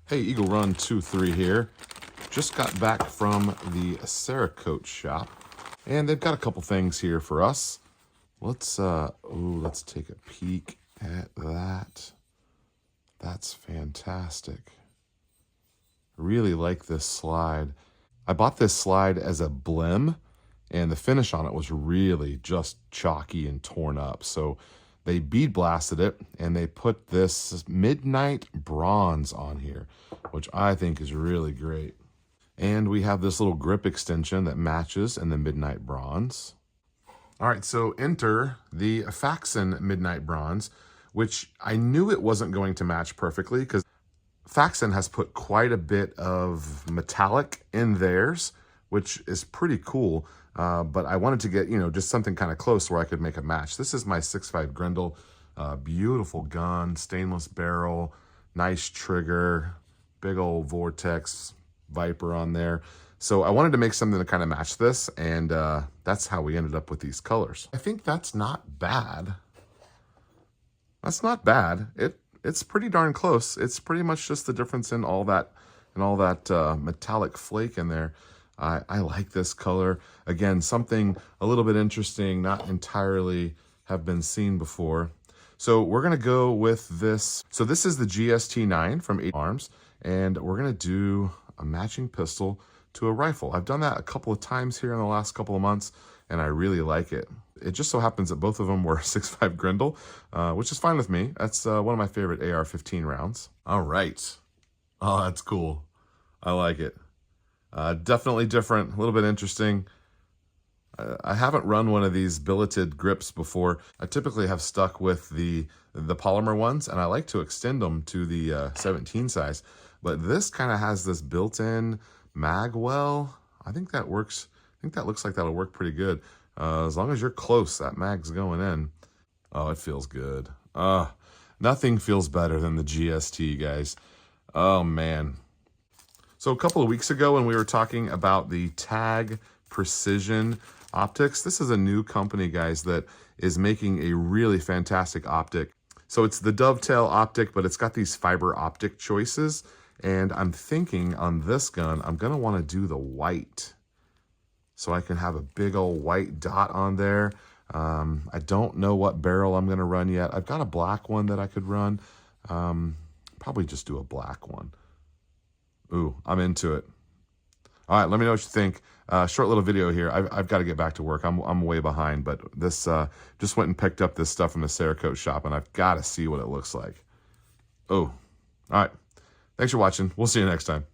Hey, Eagle Run 23 here. Just got back from the Cerakote shop, and they've got a couple things here for us. Let's take a peek at that. That's fantastic. Really like this slide. I bought this slide as a blim, and the finish on it was really just chalky and torn up. So they bead blasted it, and they put this midnight bronze on here, which I think is really great. And we have this little grip extension that matches in the midnight bronze. All right, so enter the Faxon midnight bronze, which I knew it wasn't going to match perfectly because Faxon has put quite a bit of metallic in theirs, which is pretty cool. But I wanted to get, just something kind of close where I could make a match. This is my 6.5 Grendel, beautiful gun, stainless barrel, nice trigger, big old Vortex Viper on there. So I wanted to make something to kind of match this, and that's how we ended up with these colors. I think that's not bad. That's not bad. It's pretty darn close. It's pretty much just the difference in all that metallic flake in there. I like this color. Again, something a little bit interesting, not entirely have been seen before. So we're gonna go with this. So this is the GST9 from Firearms, and we're gonna do a matching pistol to a rifle. I've done that a couple of times here in the last couple of months, and I really like it. It just so happens that both of them were 6.5 Grendel, which is fine with me. That's one of my favorite AR-15 rounds. All right. Oh, that's cool. I like it. Definitely different, a little bit interesting. I haven't run one of these billeted grips before. I typically have stuck with the polymer ones, and I like to extend them to the 17 size. But this kind of has this built-in mag well. I think that works. I think that looks like that'll work pretty good. As long as you're close, that mag's going in. Oh, it feels good. Nothing feels better than the GST, guys. Oh, man. So a couple of weeks ago when we were talking about the Tag Precision optics, this is a new company, guys, that is making a really fantastic optic. So it's the dovetail optic, but it's got these fiber optic choices. And I'm thinking on this gun, I'm gonna wanna do the white. So I can have a big old white dot on there. I don't know what barrel I'm gonna run yet. I've got a black one that I could run. Probably just do a black one. Ooh, I'm into it. All right, let me know what you think. Short little video here. I've got to get back to work. I'm way behind, but this just went and picked up this stuff from the Cerakote shop, and I've got to see what it looks like. Oh, all right. Thanks for watching. We'll see you next time.